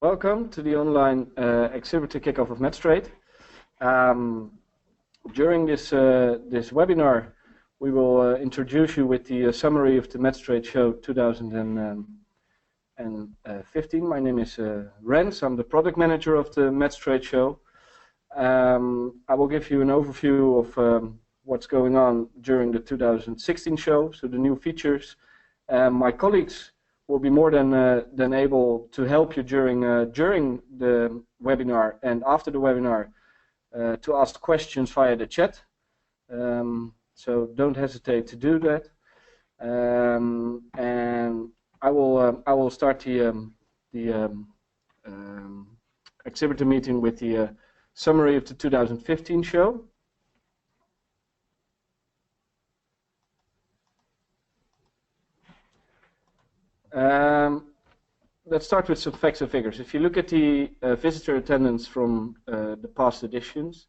Welcome to the online exhibitor kickoff of Metstrade. During this webinar, we will introduce you with the summary of the Metstrade show 2015. My name is Rens. I'm the product manager of the Metstrade show. I will give you an overview of what's going on during the 2016 show, so the new features. My colleagues will be more than able to help you during the webinar and after the webinar to ask questions via the chat. So don't hesitate to do that. And I will start the exhibitor meeting with the summary of the 2015 show. Let's start with some facts and figures. If you look at the visitor attendance from the past editions,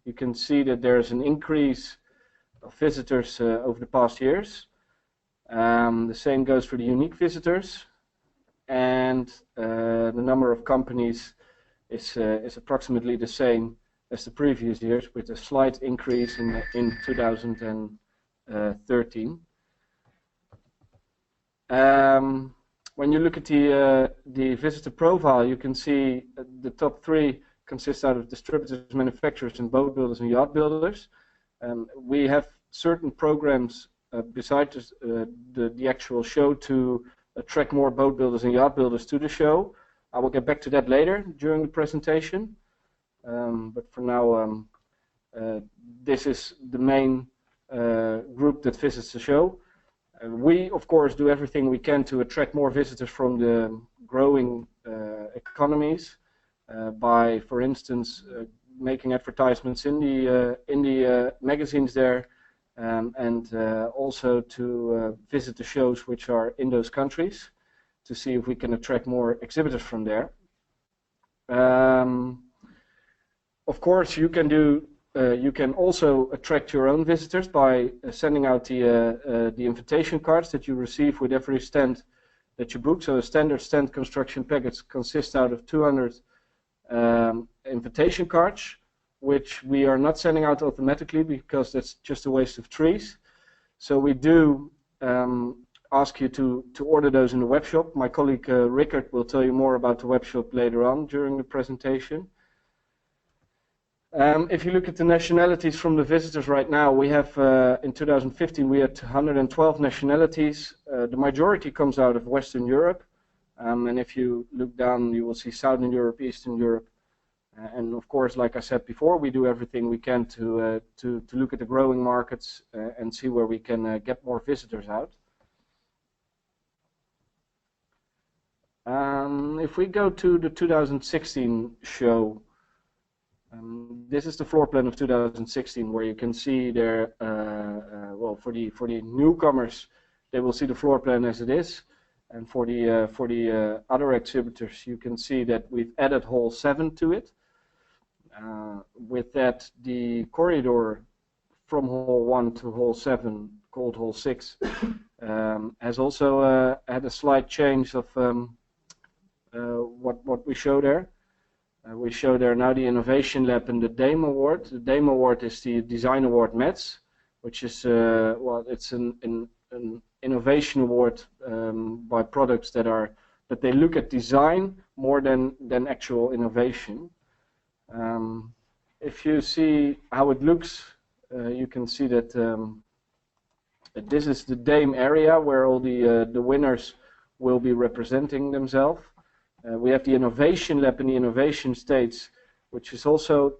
you can see that there's an increase of visitors over the past years. The same goes for the unique visitors, and the number of companies is approximately the same as the previous years, with a slight increase in 2013. When you look at the visitor profile, you can see the top three consist out of distributors, manufacturers, and boat builders and yacht builders. We have certain programs besides the actual show to attract more boat builders and yacht builders to the show. I will get back to that later during the presentation. But for now, this is the main group that visits the show. We, of course, do everything we can to attract more visitors from the growing economies by, for instance, making advertisements in the magazines there, and also to visit the shows which are in those countries to see if we can attract more exhibitors from there. Of course, you can do. You can also attract your own visitors by sending out the invitation cards that you receive with every stand that you book. So a standard stand construction package consists out of 200 invitation cards, which we are not sending out automatically because that's just a waste of trees. So we do ask you to order those in the web shop. My colleague Rickard will tell you more about the web shop later on during the presentation. If you look at the nationalities from the visitors right now, we have, in 2015, we had 112 nationalities. The majority comes out of Western Europe. And if you look down, you will see Southern Europe, Eastern Europe. And of course, like I said before, we do everything we can to look at the growing markets and see where we can get more visitors out. If we go to the 2016 show, this is the floor plan of 2016, where you can see there. Well, for the newcomers, they will see the floor plan as it is, and for the other exhibitors, you can see that we've added hall 7 to it. With that, the corridor from hall 1 to hall 7, called hall 6, has also had a slight change of what we show there. We show there now the Innovation Lab and the DAME Award. The DAME Award is the Design Award METS, which is, well, it's an innovation award by products that they look at design more than actual innovation. If you see how it looks, you can see that this is the DAME area where all the winners will be representing themselves. We have the Innovation Lab in the Innovation States, which is also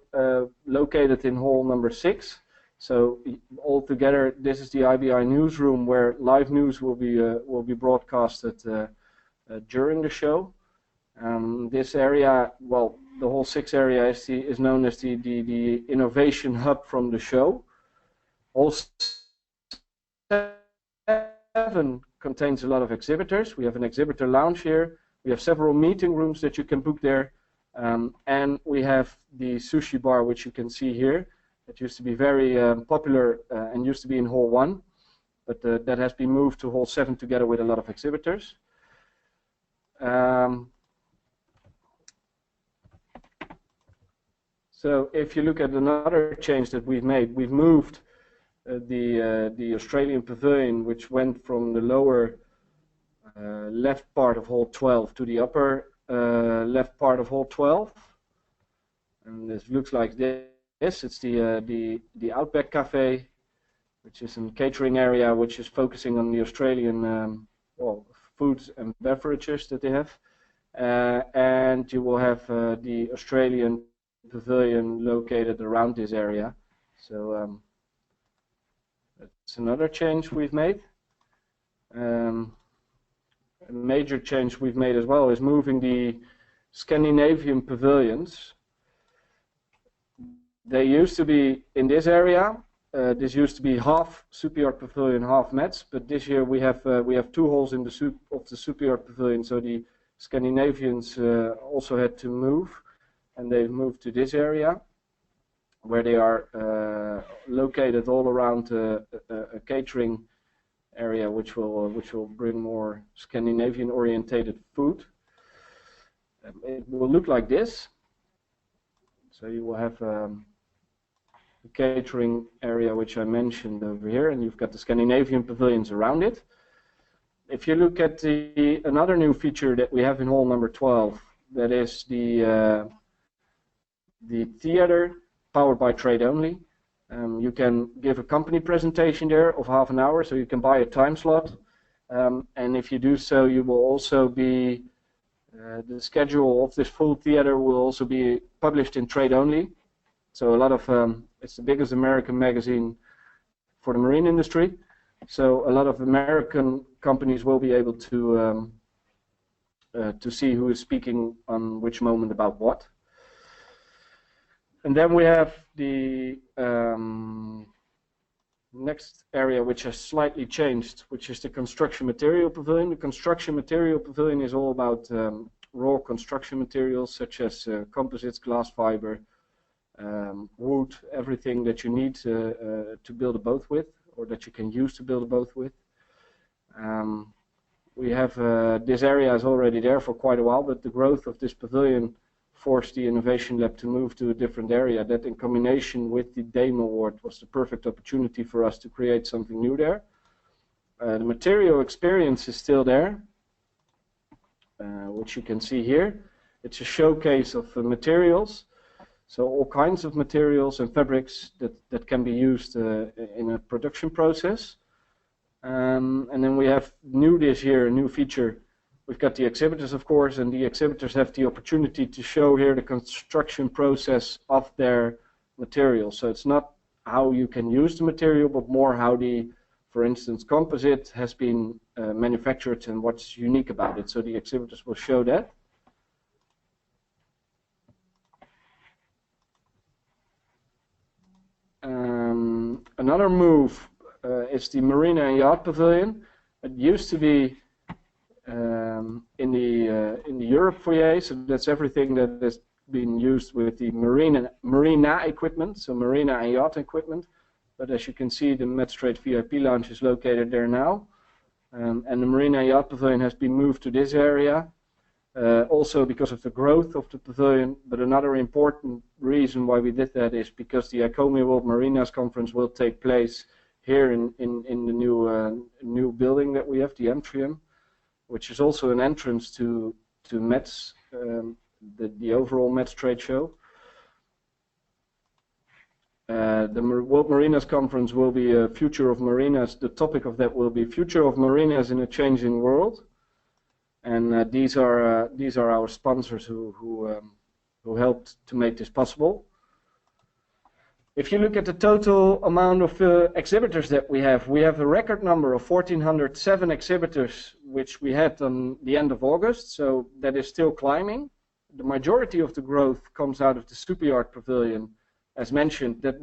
located in hall number 6. So altogether, this is the IBI newsroom where live news will be broadcasted during the show. This area, well, the hall 6 area is known as the innovation hub from the show. Hall 7 contains a lot of exhibitors. We have an exhibitor lounge here. We have several meeting rooms that you can book there, and we have the sushi bar, which you can see here. It used to be very popular and used to be in hall 1, but that has been moved to hall 7 together with a lot of exhibitors. So if you look at another change that we've made, we've moved the Australian pavilion, which went from the lower left part of hall 12 to the upper left part of hall 12. And this looks like this. It's the Outback Cafe, which is a catering area which is focusing on the Australian well, foods and beverages that they have. And you will have the Australian pavilion located around this area. So that's another change we've made. A major change we've made as well is moving the Scandinavian pavilions. They used to be in this area. This used to be half Super-Yacht Pavilion, half Mets, but this year we have 2 halls in the Super-Yacht Pavilion, so the Scandinavians also had to move, and they've moved to this area, where they are located all around a catering area, which will bring more Scandinavian-orientated food. It will look like this. So you will have the catering area, which I mentioned over here, and you've got the Scandinavian pavilions around it. If you look at another new feature that we have in hall number 12, that is the theater powered by trade only. You can give a company presentation there of half an hour, so you can buy a time slot. And if you do so, you will also be, the schedule of this full theater will also be published in trade only. So a lot of, it's the biggest American magazine for the marine industry. So a lot of American companies will be able to see who is speaking on which moment about what. And then we have the next area which has slightly changed, which is the construction material pavilion. The construction material pavilion is all about raw construction materials such as composites, glass fiber, wood, everything that you need to build a boat with, or that you can use to build a boat with. We have this area is already there for quite a while, but the growth of this pavilion forced the Innovation Lab to move to a different area. That, in combination with the DAME Award, was the perfect opportunity for us to create something new there. The material experience is still there, which you can see here. It's a showcase of materials, so all kinds of materials and fabrics that can be used in a production process. And then we have new this year, a new feature. We've got the exhibitors, of course, and the exhibitors have the opportunity to show here the construction process of their material. So it's not how you can use the material, but more how the, for instance, composite has been manufactured and what's unique about it. So the exhibitors will show that. Another move is the Marina and Yacht Pavilion. It used to be in the Europe foyer, so that's everything that has been used with the marina equipment, so marina and yacht equipment. But as you can see, the Metstrade VIP lounge is located there now, and the Marina and Yacht Pavilion has been moved to this area, also because of the growth of the pavilion. But another important reason why we did that is because the ICOMIA World Marinas Conference will take place here in the new building that we have, the Atrium, which is also an entrance to Mets, the overall Mets trade show. The World Marinas Conference will be Future of Marinas. The topic of that will be Future of Marinas in a Changing World, and these are our sponsors who helped to make this possible. If you look at the total amount of exhibitors that we have a record number of 1,407 exhibitors, which we had on the end of August, so that is still climbing. The majority of the growth comes out of the Super-Yacht Pavilion, as mentioned. That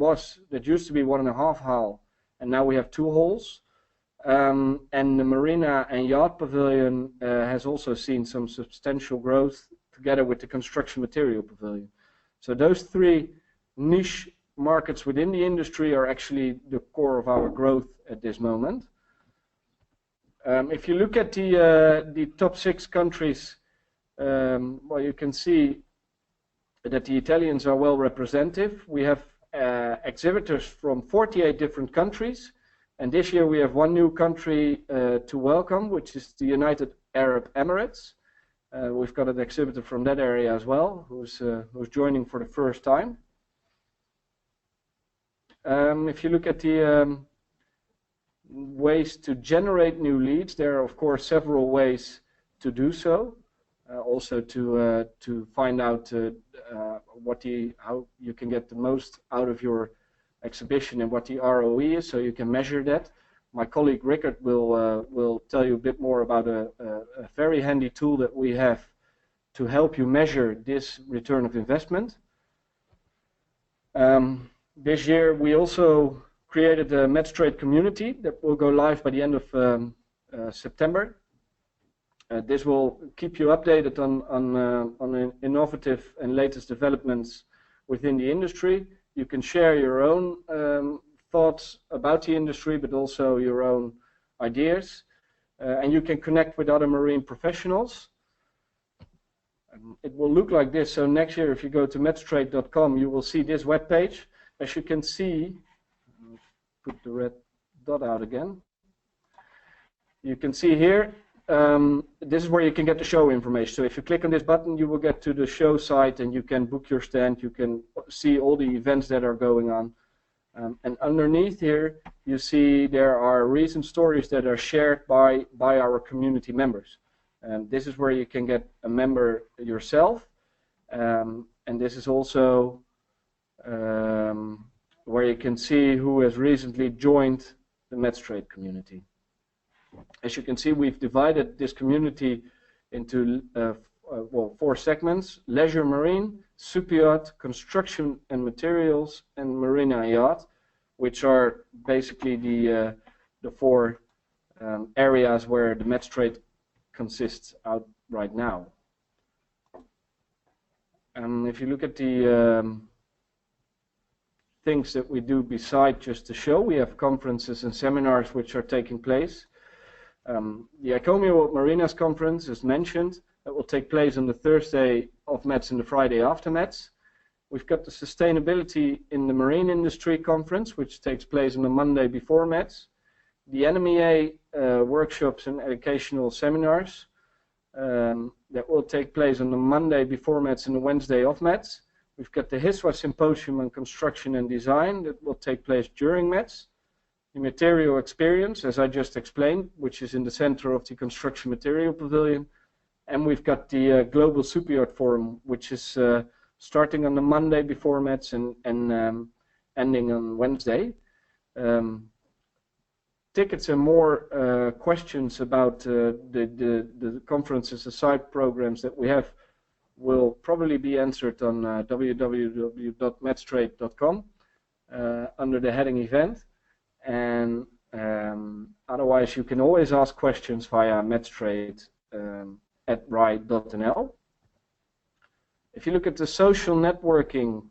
used to be 1.5 hall, and now we have 2 halls. And the Marina and Yacht Pavilion has also seen some substantial growth together with the Construction Material Pavilion. So those 3 niche markets within the industry are actually the core of our growth at this moment. If you look at the top 6 countries, well, you can see that the Italians are well representative. We have exhibitors from 48 different countries, and this year we have one new country to welcome, which is the United Arab Emirates. We've got an exhibitor from that area as well, who's joining for the first time. If you look at the ways to generate new leads, there are of course several ways to do so. Also to find out how you can get the most out of your exhibition and what the ROE is, so you can measure that. My colleague Rickard will tell you a bit more about a very handy tool that we have to help you measure this return of investment. This year we also created a Metstrade community that will go live by the end of September. This will keep you updated on innovative and latest developments within the industry. You can share your own thoughts about the industry, but also your own ideas. And you can connect with other marine professionals. It will look like this. So next year, if you go to metstrade.com, you will see this web page. As you can see, put the red dot out again. You can see here, this is where you can get the show information. So if you click on this button, you will get to the show site and you can book your stand. You can see all the events that are going on. And underneath here, you see there are recent stories that are shared by our community members. This is where you can get a member yourself. And this is also where you can see who has recently joined the Metstrade community. As you can see, we've divided this community into 4 segments: leisure marine, superyacht, construction and materials, and marine and yacht, which are basically the 4 areas where the Metstrade consists out right now. If you look at the things that we do beside just the show, we have conferences and seminars which are taking place. The ICOMIA World Marinas Conference is mentioned. That will take place on the Thursday of METS and the Friday after METS. We've got the Sustainability in the Marine Industry Conference, which takes place on the Monday before METS. The NMEA workshops and educational seminars that will take place on the Monday before METS and the Wednesday of METS. We've got the HISWA Symposium on Construction and Design that will take place during METS. The Material Experience, as I just explained, which is in the center of the Construction Material Pavilion. And we've got the Global Superyacht Forum, which is starting on the Monday before METS and ending on Wednesday. Tickets and more questions about the conferences, the side programs that we have, will probably be answered on www.metstrade.com under the heading event. And otherwise, you can always ask questions via Metstrade at rai.nl. If you look at the social networking,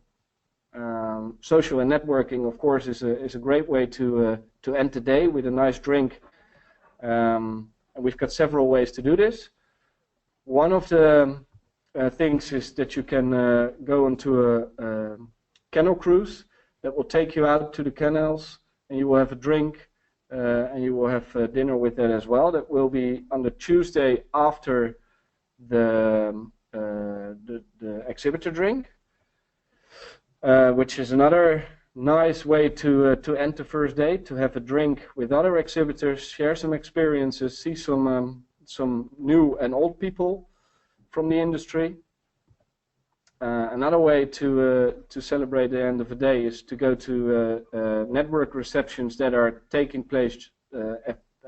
social and networking, of course, is a great way to end the day with a nice drink. And we've got several ways to do this. One of the things is that you can go onto a canal cruise that will take you out to the canals, and you will have a drink, and you will have dinner with that as well. That will be on the Tuesday after the exhibitor drink, which is another nice way to end the first day, to have a drink with other exhibitors, share some experiences, see some new and old people from the industry. Another way to celebrate the end of the day is to go to network receptions that are taking place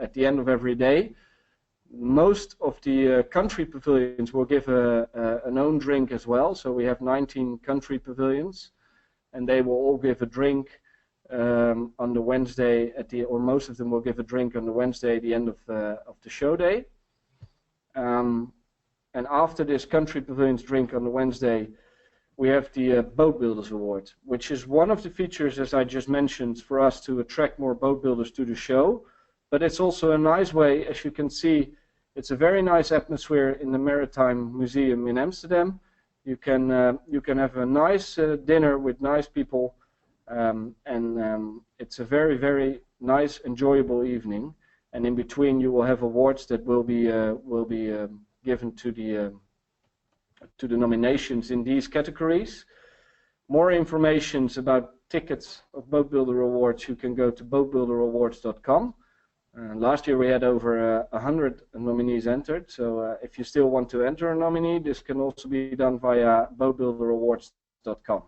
at the end of every day. Most of the country pavilions will give an own drink as well. So we have 19 country pavilions, and they will all give a drink on the Wednesday or most of them will give a drink on the Wednesday at the end of the show day. And after this country pavilions drink on the Wednesday, we have the Boat Builders Award, which is one of the features, as I just mentioned, for us to attract more boat builders to the show. But it's also a nice way, as you can see, it's a very nice atmosphere in the Maritime Museum in Amsterdam. You can have a nice dinner with nice people, and it's a very, very nice, enjoyable evening. And in between, you will have awards that will be given to the nominations in these categories. More information about tickets of Boat Builder Awards, you can go to boatbuilderawards.com. Last year we had over 100 nominees entered, so if you still want to enter a nominee, this can also be done via boatbuilderawards.com.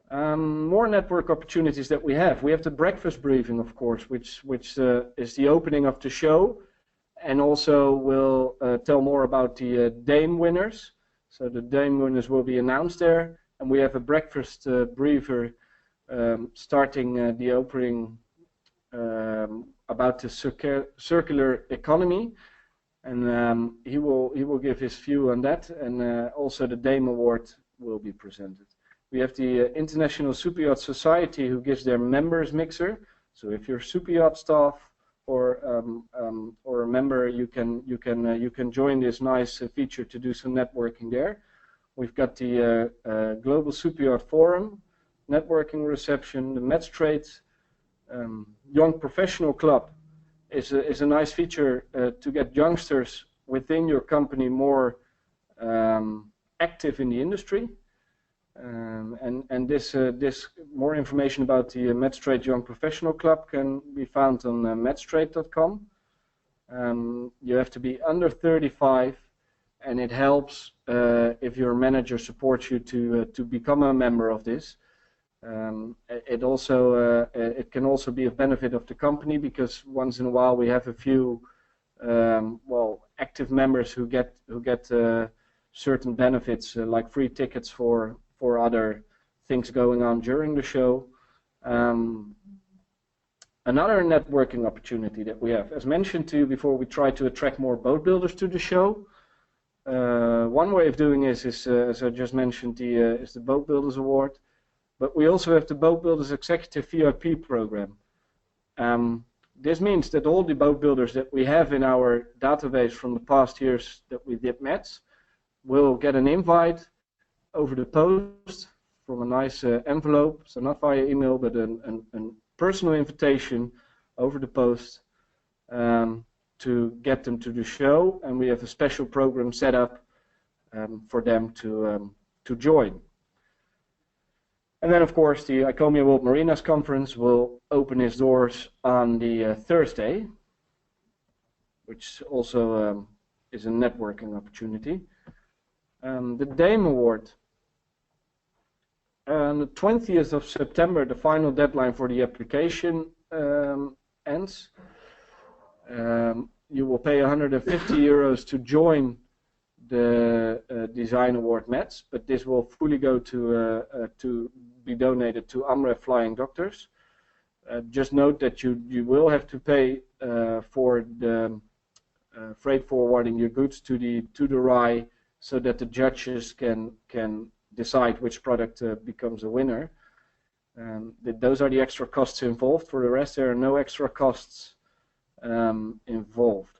More network opportunities that we have. We have the breakfast briefing, of course, which is the opening of the show, and also will tell more about the Dame winners. So the Dame winners will be announced there, and we have a breakfast briefer starting the opening about the circular economy, and he will give his view on that, and also the Dame Award will be presented. We have the International Superyacht Society, who gives their members mixer. So if you're superyacht staff or a member, you can join this nice feature to do some networking there. We've got the Global Superyacht Forum networking reception. The Metstrade Young Professional Club is a nice feature to get youngsters within your company more active in the industry. And this more information about the Metstrade Young Professional Club can be found on metstrade.com. You have to be under 35, and it helps if your manager supports you to become a member of this. It can also be of benefit of the company, because once in a while we have a few active members who get certain benefits like free tickets for other things going on during the show. Another networking opportunity that we have, as mentioned to you before, we try to attract more boat builders to the show. One way of doing this is, as I just mentioned, is the Boat Builders Award, but we also have the Boat Builders Executive VIP program. This means that all the boat builders that we have in our database from the past years that we did METS will get an invite over the post from a nice envelope, so not via email, but a personal invitation over the post to get them to the show, and we have a special program set up for them to join. And then, of course, the ICOMIA World Marinas Conference will open its doors on the Thursday, which also is a networking opportunity. The Dame Award. On the 20th of September, the final deadline for the application ends. You will pay 150 euros to join the Design Award METS, but this will fully go to be donated to AMREF Flying Doctors. Just note that you will have to pay for the freight forwarding your goods to the RAI, so that the judges can decide which product becomes a winner. Those are the extra costs involved. For the rest, there are no extra costs involved.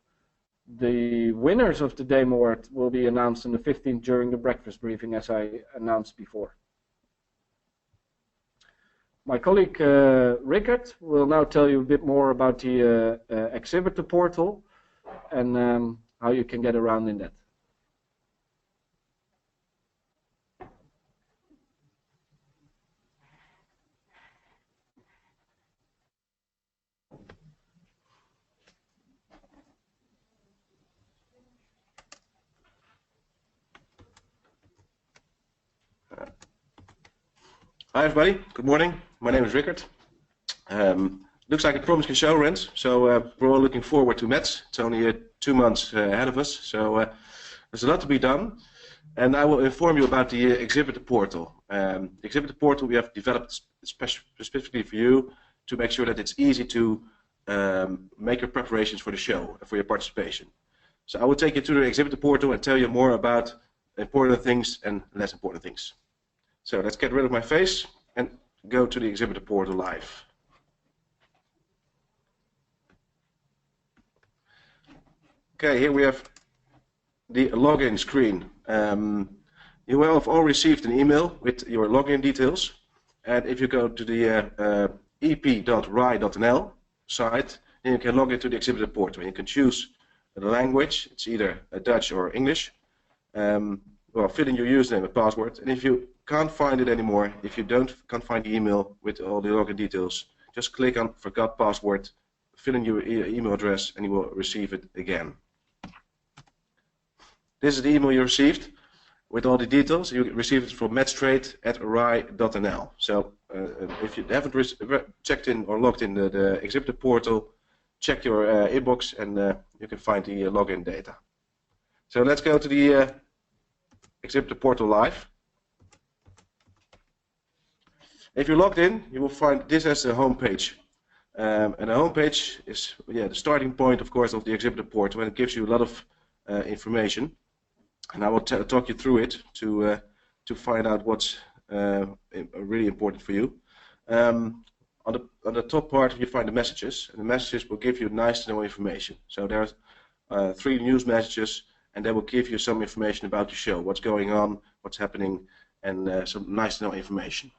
The winners of the Dame Award will be announced on the 15th during the breakfast briefing, as I announced before. My colleague Rickard will now tell you a bit more about the Exhibitor portal and how you can get around in that. Hi everybody, good morning. My name is Rickard. Looks like a promising show, Rens. So we're all looking forward to METS. It's only 2 months ahead of us, so there's a lot to be done. And I will inform you about the Exhibitor portal. The Exhibitor portal we have developed specifically for you to make sure that it's easy to make your preparations for the show and for your participation. So I will take you to the Exhibitor portal and tell you more about important things and less important things. So let's get rid of my face and go to the Exhibitor portal live. Okay, here we have the login screen. You will have all received an email with your login details, and if you go to the ep.ri.nl site, then you can log into the Exhibitor portal. You can choose the language. It's either Dutch or English. Well, fill in your username and password, and if you can't find it anymore, if you can't find the email with all the login details, just click on Forgot Password, fill in your email address, and you will receive it again. This is the email you received with all the details. You received it from Metstrade@ri.nl. So if you haven't checked in or logged in the Exhibitor portal, check your inbox and you can find the login data. So let's go to the Exhibitor portal live. If you're logged in, you will find this as the home page. And the home page is the starting point, of course, of the Exhibitor portal, and it gives you a lot of information. And I will talk you through it to find out what's really important for you. On the top part, you find the messages, and the messages will give you nice to know information. So there's 3 news messages, and they will give you some information about the show, what's going on, what's happening, and some nice to know information.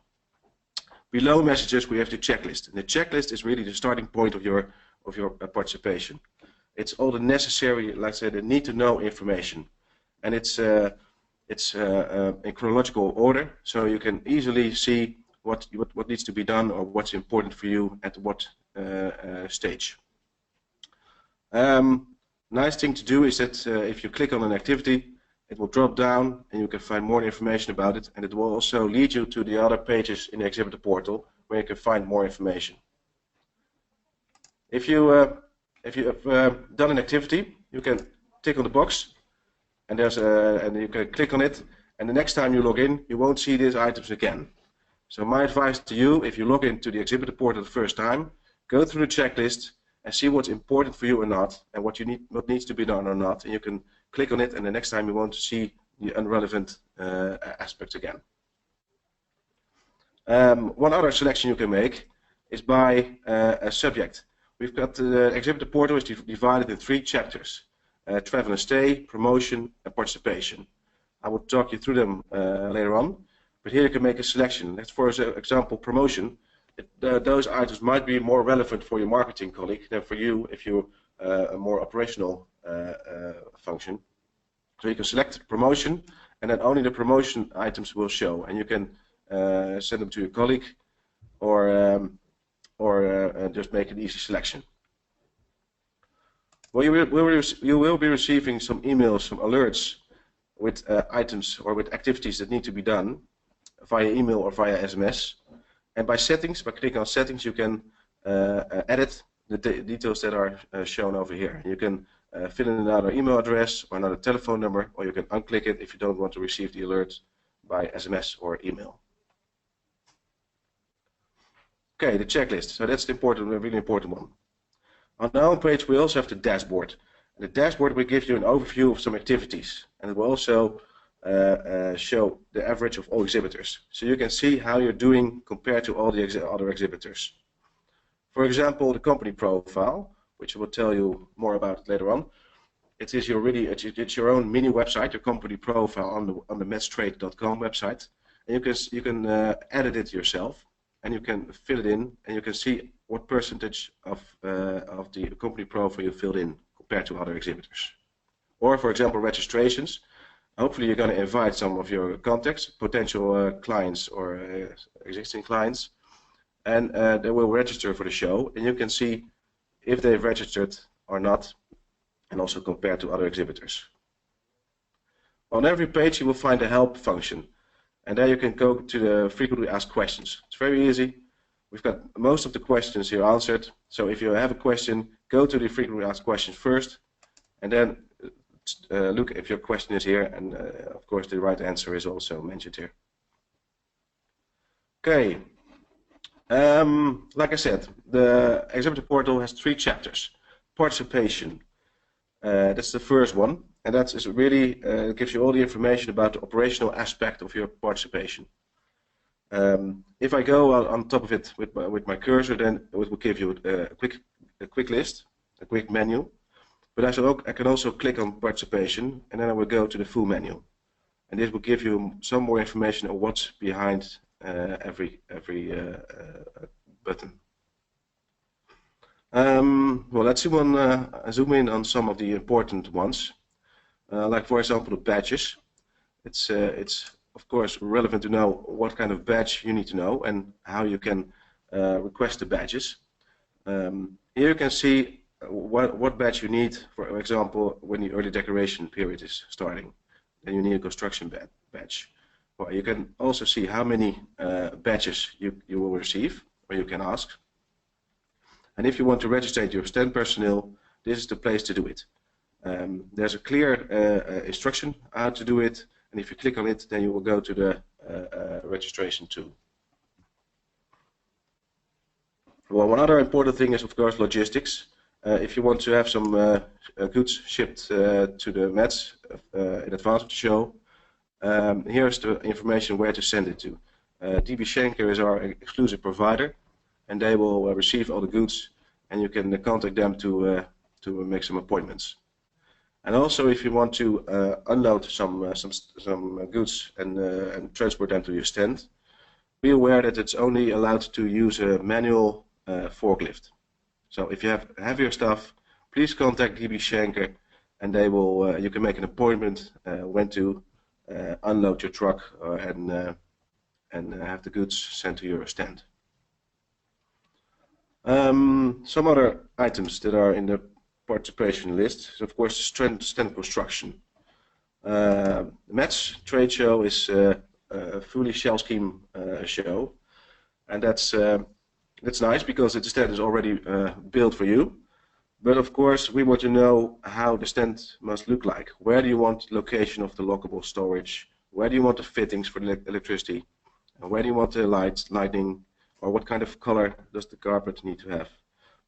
Below messages, we have the checklist, and the checklist is really the starting point of your participation. It's all the necessary, like I said, the need to know information, and it's in chronological order, so you can easily see what needs to be done or what's important for you at what stage. Nice thing to do is that if you click on an activity, it will drop down and you can find more information about it, and it will also lead you to the other pages in the Exhibitor portal where you can find more information. If you have done an activity, you can tick on the box, and you can click on it, and the next time you log in, you won't see these items again. So my advice to you, if you log into the Exhibitor portal the first time, go through the checklist and see what's important for you or not, and what needs to be done or not, and you can click on it, and the next time you won't see the irrelevant aspects again. One other selection you can make is by a subject. We've got the Exhibitor portal is divided in 3 chapters: travel and stay, promotion, and participation. I will talk you through them later on, but here you can make a selection. Let's, for example, promotion. Those items might be more relevant for your marketing colleague than for you if you're a more operational function. So you can select promotion, and then only the promotion items will show, and you can send them to your colleague, or just make an easy selection. Well, you will be receiving some emails, some alerts with items or with activities that need to be done via email or via SMS. And by settings, by clicking on settings, you can edit the details that are shown over here. You can fill in another email address or another telephone number, or you can unclick it if you don't want to receive the alert by SMS or email. Okay, the checklist. So that's the important, a really important one. On the home page, we also have the dashboard. And the dashboard will give you an overview of some activities, and it will also show the average of all exhibitors. So you can see how you're doing compared to all the other exhibitors. For example, the company profile, which I will tell you more about later on. It's your own mini website, your company profile on the metstrade.com website, and you can edit it yourself, and you can fill it in, and you can see what percentage of the company profile you filled in compared to other exhibitors. Or, for example, registrations. Hopefully you're going to invite some of your contacts, potential clients or existing clients, and they will register for the show, and you can see if they've registered or not, and also compare to other exhibitors. On every page you will find a help function, and there you can go to the frequently asked questions. It's very easy. We've got most of the questions here answered, so if you have a question, go to the frequently asked questions first, and then look if your question is here, and of course the right answer is also mentioned here. Okay, like I said, the Exhibitor portal has 3 chapters. Participation, that's the first one, and that is really it gives you all the information about the operational aspect of your participation. If I go on top of it with my cursor, then it will give you a quick list, a quick menu. But I can also click on participation, and then I will go to the full menu. And this will give you some more information on what's behind every button. Well, let's zoom in on some of the important ones, like for example the badges. It's of course relevant to know what kind of badge you need to know and how you can request the badges. Here you can see what badge you need. For example, when the early decoration period is starting, then you need a construction badge. Well, you can also see how many badges you will receive, or you can ask. And if you want to register your stand personnel, this is the place to do it. There's a clear instruction how to do it, and if you click on it, then you will go to the registration tool. Well, one other important thing is, of course, logistics. If you want to have some goods shipped to the Mets in advance of the show, here's the information where to send it to. DB Schenker is our exclusive provider, and they will receive all the goods, and you can contact them to make some appointments. And also, if you want to unload some goods and transport them to your stand, be aware that it's only allowed to use a manual forklift. So if you have heavier stuff, please contact DB Schenker, and they will. You can make an appointment when to unload your truck and have the goods sent to your stand. Some other items that are in the participation list is, of course, stand construction. The Mets trade show is a fully shell scheme show, and that's nice because the stand is already built for you. But of course, we want to know how the stand must look like. Where do you want the location of the lockable storage? Where do you want the fittings for the electricity? And where do you want the lighting? Or what kind of color does the carpet need to have?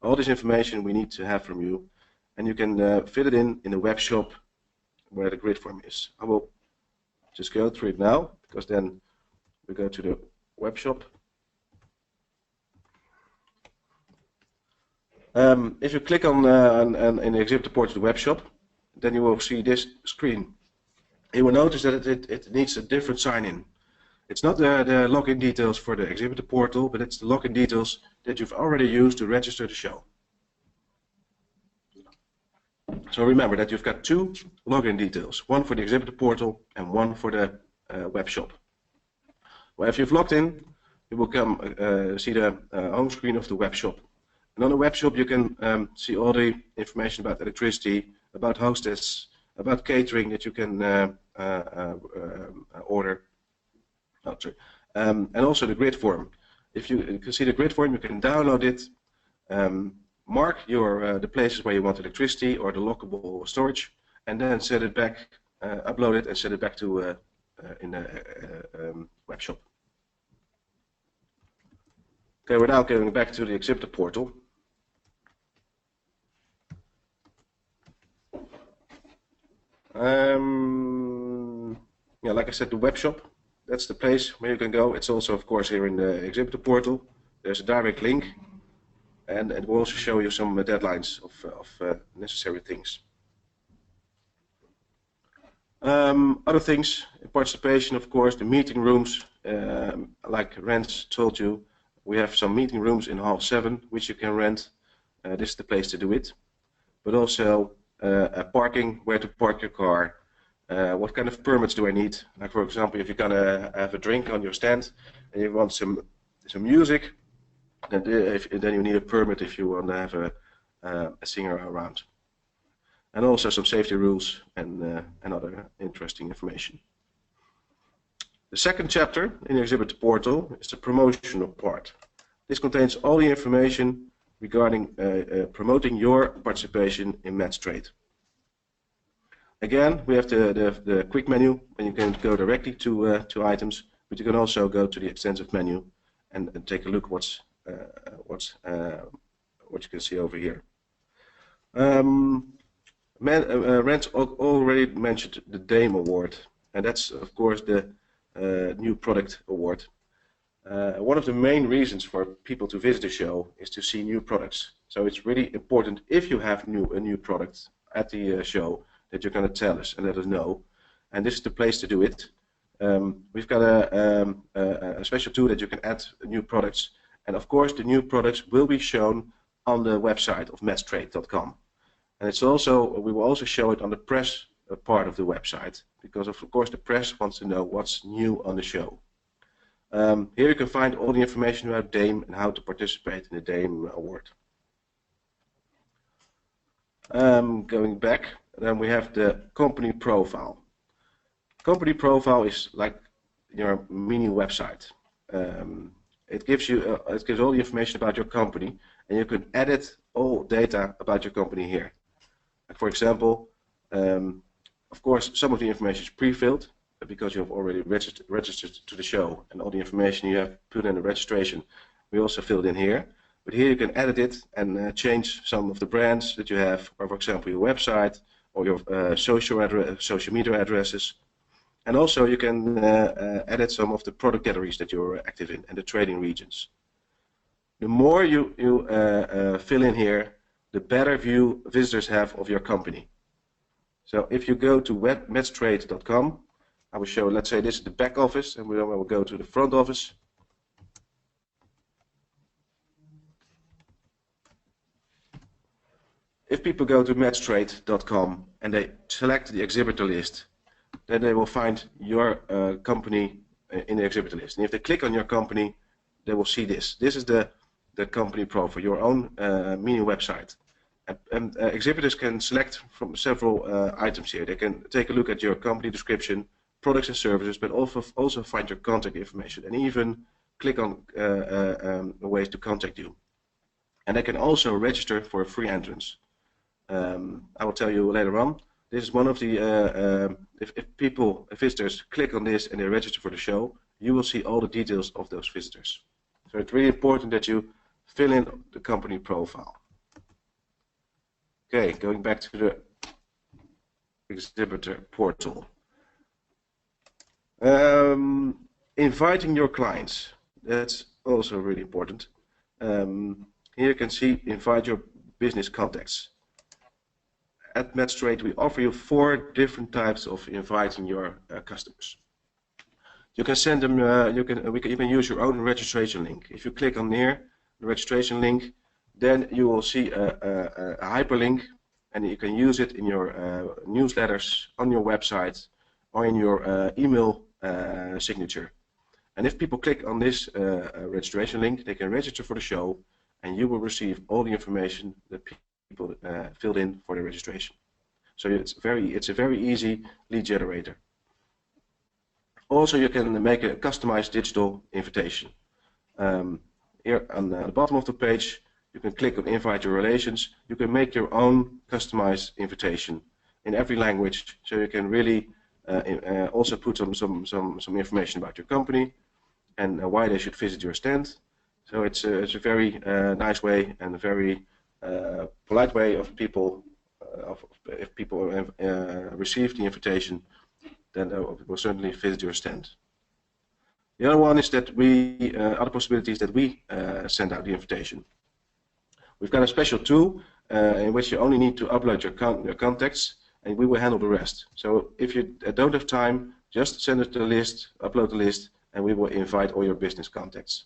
All this information we need to have from you, and you can fit it in the web shop where the grid form is. I will just go through it now, because then we go to the web shop. If you click on in the Exhibitor portal, the web shop, then you will see this screen. You will notice that it needs a different sign-in. It's not the login details for the Exhibitor portal, but it's the login details that you've already used to register the show. So remember that you've got two login details, one for the Exhibitor portal and one for the web shop. Well, if you've logged in, you will see the home screen of the web shop. And on the web shop you can see all the information about electricity, about hostess, about catering that you can order. Oh, sorry. And also the grid form. If you can see the grid form, you can download it, mark the places where you want electricity or the lockable storage, and then set it back, upload it, and set it back to in the web shop. Okay, we're now going back to the Exhibitor portal. Yeah, like I said, the web shop. That's the place where you can go. It's also, of course, here in the Exhibitor portal. There's a direct link, and it will also show you some deadlines of necessary things. Other things, participation, of course, the meeting rooms. Like Rens told you, we have some meeting rooms in Hall 7, which you can rent. This is the place to do it. But also parking, where to park your car. What kind of permits do I need? Like, for example, if you're gonna have a drink on your stand and you want some music, then you need a permit if you want to have a singer around. And also some safety rules and other interesting information. The second chapter in the Exhibitor portal is the promotional part. This contains all the information regarding promoting your participation in Metstrade. Again, we have the quick menu, and you can go directly to items, but you can also go to the extensive menu and take a look what you can see over here. Rens already mentioned the DAME award, and that's of course the new product award. One of the main reasons for people to visit the show is to see new products. So it's really important, if you have a new product at the show that you're going to tell us and let us know. And this is the place to do it. We've got a special tool that you can add new products, and of course the new products will be shown on the website of metstrade.com. And it's also, we will also show it on the press part of the website, because of course the press wants to know what's new on the show. Here you can find all the information about DAME and how to participate in the DAME award. Going back, then we have the company profile. Company profile is like your mini website. It gives you, it gives all the information about your company, and you can edit all data about your company here. Like for example, of course, some of the information is pre-filled because you have already registered to the show, and all the information you have put in the registration, we also filled in here. But here you can edit it and change some of the brands that you have, or for example your website or your social media addresses. And also you can edit some of the product categories that you're active in and the trading regions. The more you fill in here, the better view visitors have of your company. So if you go to metstrade.com, I will show, let's say this is the back office, and we will go to the front office. If people go to metstrade.com and they select the exhibitor list, then they will find your company in the exhibitor list. And if they click on your company, they will see this. This is the company profile, your own mini website. And exhibitors can select from several items here. They can take a look at your company description, products and services, but also find your contact information and even click on ways to contact you. And they can also register for a free entrance. I will tell you later on. This is one of the, if visitors click on this and they register for the show, you will see all the details of those visitors. So it's really important that you fill in the company profile. Okay, going back to the exhibitor portal. Inviting your clients, that's also really important. Here you can see invite your business contacts. At Metstrade, we offer you 4 different types of inviting your customers. You can send them. You can use your own registration link. If you click on near the registration link, then you will see a hyperlink, and you can use it in your newsletters, on your website, or in your email signature. And if people click on this registration link, they can register for the show, and you will receive all the information that people filled in for the registration. So it's a very easy lead generator. Also, you can make a customized digital invitation. Here on the bottom of the page, you can click on invite your relations. You can make your own customized invitation in every language, so you can really also put some information about your company and why they should visit your stand. So it's a very nice way and a very polite way of people, if people receive the invitation, then they will certainly visit your stand. The other one is that other possibilities that we send out the invitation. We've got a special tool in which you only need to upload your contacts, and we will handle the rest. So if you don't have time, just send us the list, upload the list, and we will invite all your business contacts.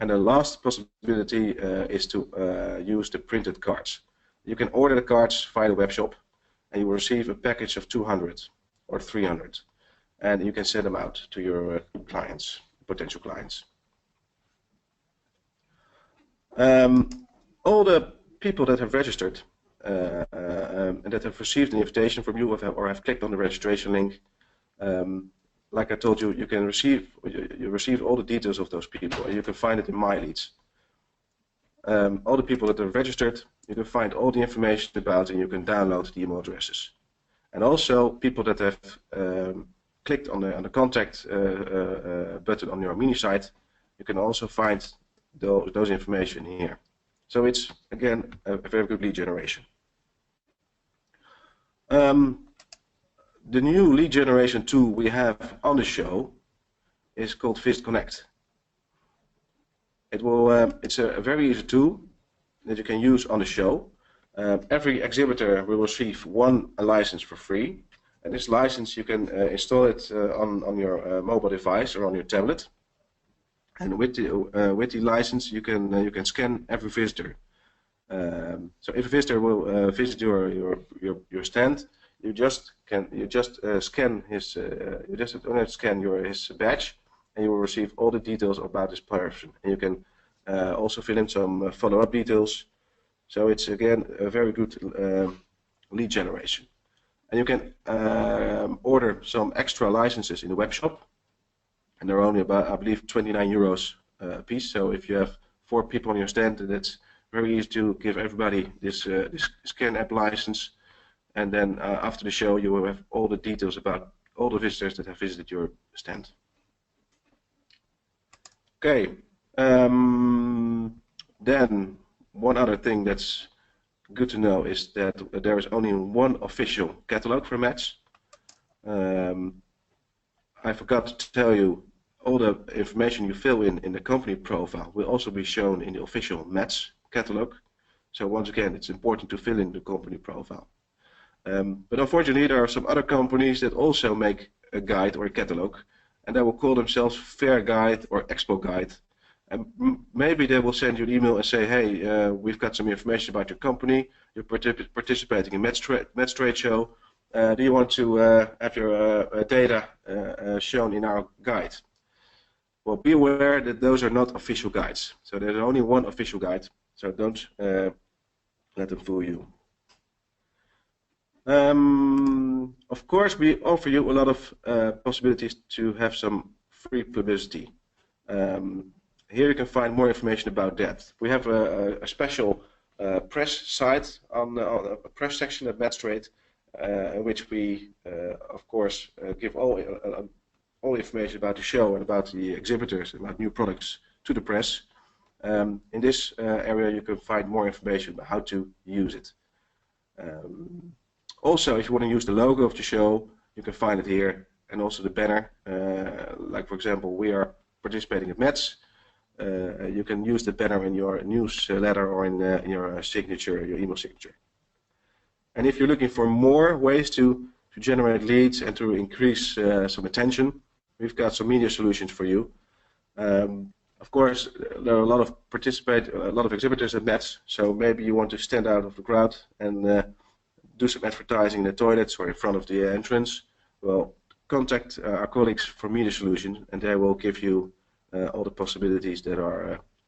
And the last possibility is to use the printed cards. You can order the cards via the web shop, and you will receive a package of 200 or 300, and you can send them out to your clients, potential clients. All the people that have registered and that have received an invitation from you or have clicked on the registration link, like I told you, you can receive all the details of those people, and you can find it in My Leads. All the people that have registered, you can find all the information about, and you can download the email addresses. And also people that have clicked on the contact button on your mini site, you can also find those information here. So it's again a very good lead generation. The new lead generation tool we have on the show is called Visit Connect. It's a very easy tool that you can use on the show. Every exhibitor will receive one license for free, and this license you can install it on your mobile device or on your tablet. And with the license you can scan every visitor. So if a visitor will visit your stand, you just scan his his badge, and you will receive all the details about this person. And you can also fill in some follow-up details. So it's again a very good lead generation. And you can order some extra licenses in the web shop, and they're only about, I believe, 29 euros a piece. So if you have 4 people on your stand, that's very easy to give everybody this scan app license, and then after the show you will have all the details about all the visitors that have visited your stand. Okay, then one other thing that's good to know is that there is only one official catalog for Mets. I forgot to tell you, all the information you fill in the company profile will also be shown in the official Mets catalog. So once again, it's important to fill in the company profile. But unfortunately, there are some other companies that also make a guide or a catalog, and they will call themselves Fair Guide or Expo Guide. And maybe they will send you an email and say, hey, we've got some information about your company, you're participating in Metstrade show, do you want to have your data shown in our guide? Well, be aware that those are not official guides. So there's only one official guide, so don't let them fool you. Of course, we offer you a lot of possibilities to have some free publicity. Here you can find more information about that. We have a special press site on a press section at Metstrade, in which we, of course, give all information about the show and about the exhibitors, about new products to the press. In this area you can find more information about how to use it. Also, if you want to use the logo of the show, you can find it here, and also the banner. Like for example, we are participating at Mets. You can use the banner in your newsletter or in your signature, your email signature. And if you're looking for more ways to generate leads and to increase some attention, we've got some media solutions for you. Of course, there are a lot of exhibitors at Mets, so maybe you want to stand out of the crowd and do some advertising in the toilets or in front of the entrance. Well, contact our colleagues from Media Solutions, and they will give you all the possibilities that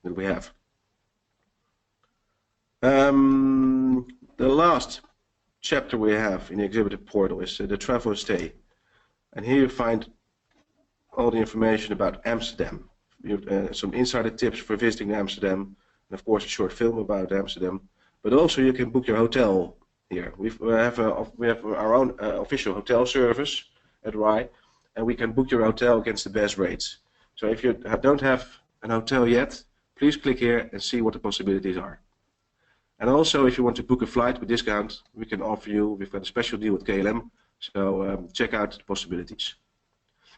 we have. The last chapter we have in the Exhibitor portal is the travel and stay, and here you find all the information about Amsterdam. You have some insider tips for visiting Amsterdam, and of course a short film about Amsterdam. But also you can book your hotel here. We have our own official hotel service at RAI, and we can book your hotel against the best rates. So if you don't have an hotel yet, please click here and see what the possibilities are. And also, if you want to book a flight with discount, we can offer you. We've got a special deal with KLM, so check out the possibilities.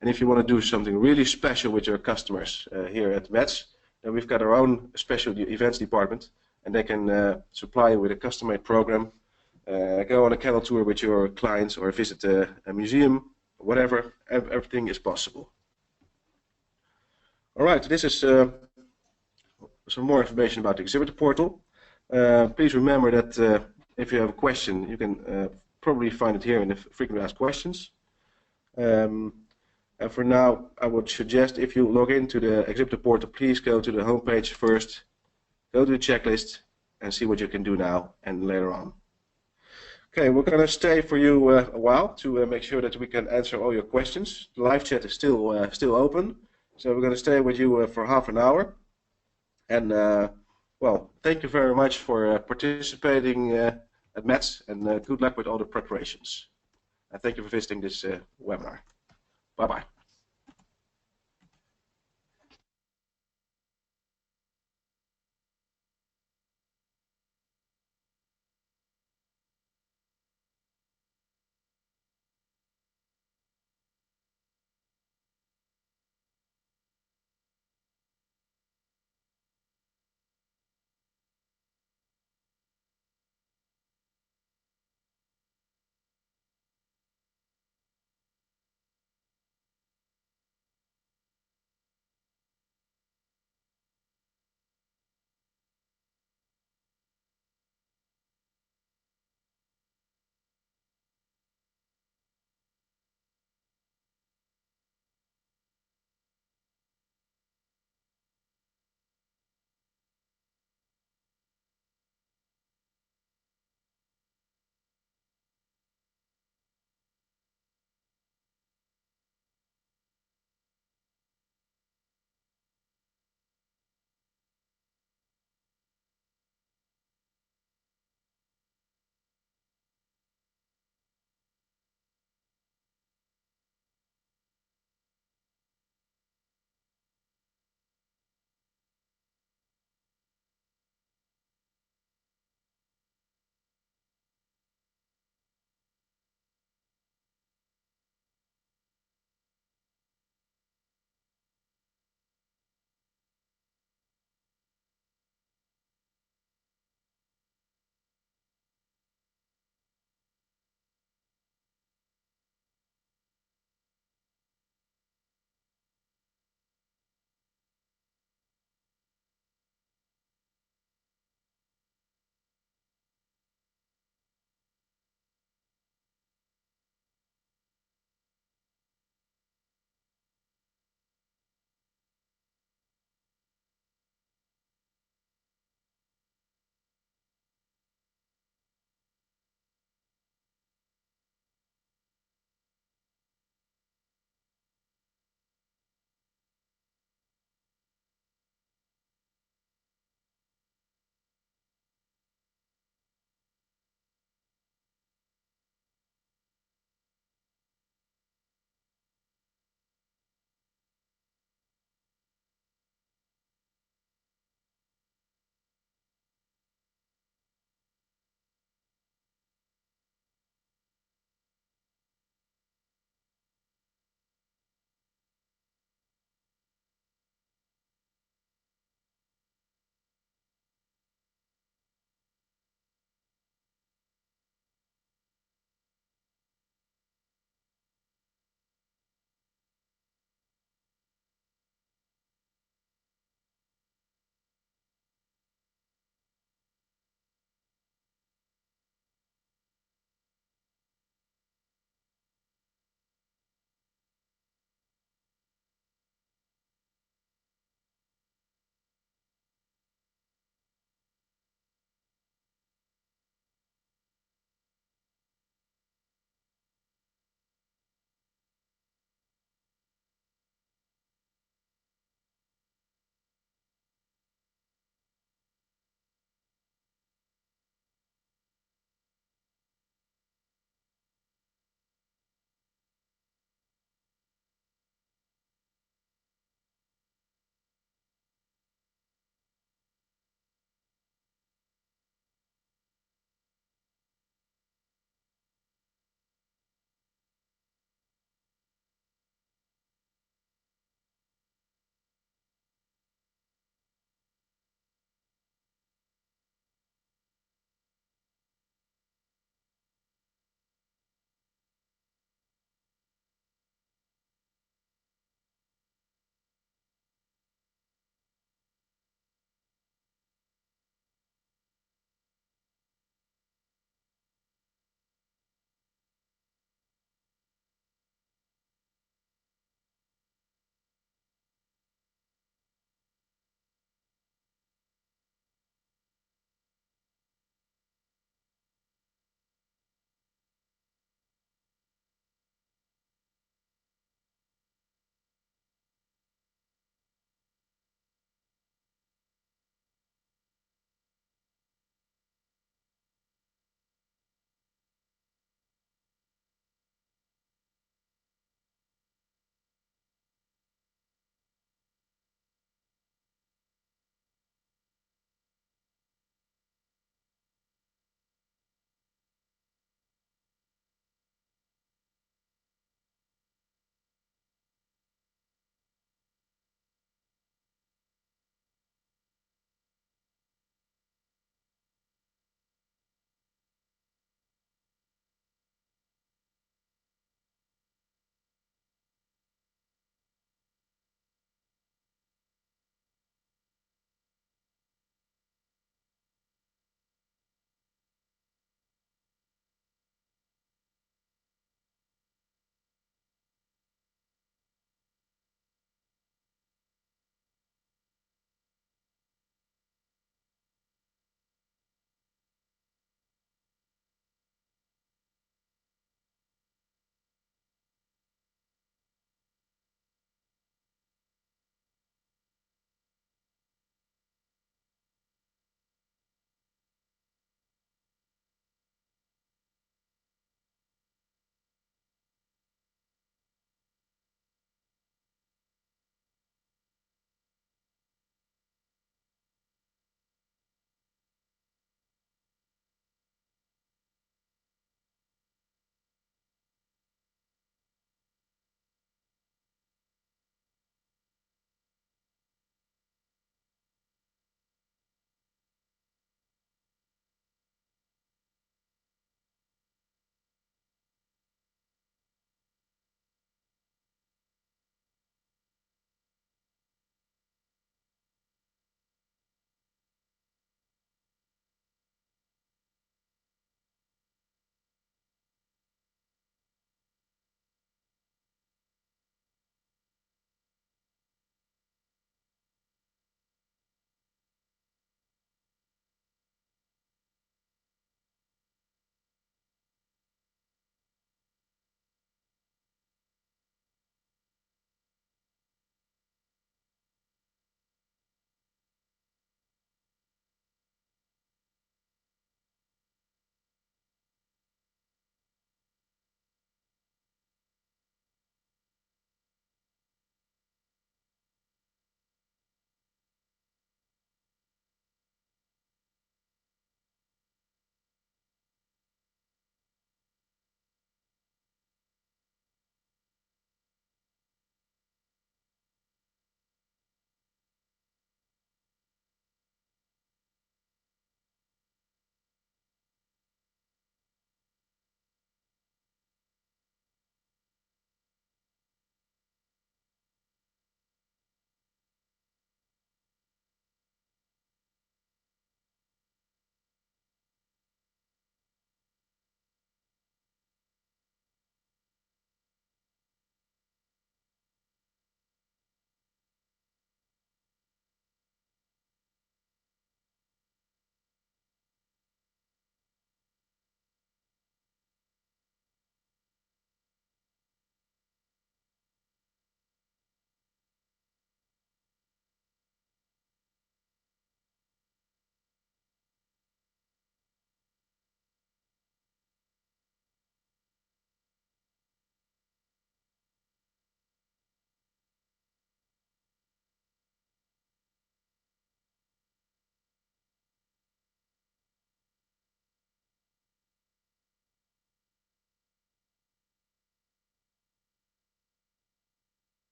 And if you want to do something really special with your customers here at Mets, then we've got our own special events department, and they can supply you with a custom-made program. Go on a camel tour with your clients or visit a museum, whatever. Everything is possible. All right, this is some more information about the Exhibitor portal. Please remember that if you have a question, you can probably find it here in the frequently asked questions. And for now, I would suggest if you log into the Exhibitor portal, please go to the homepage first, go to the checklist, and see what you can do now and later on. Okay, we're going to stay for you a while to make sure that we can answer all your questions. The live chat is still open, so we're going to stay with you for half an hour. And well, thank you very much for participating at Mets, and good luck with all the preparations. And thank you for visiting this webinar. Bye-bye.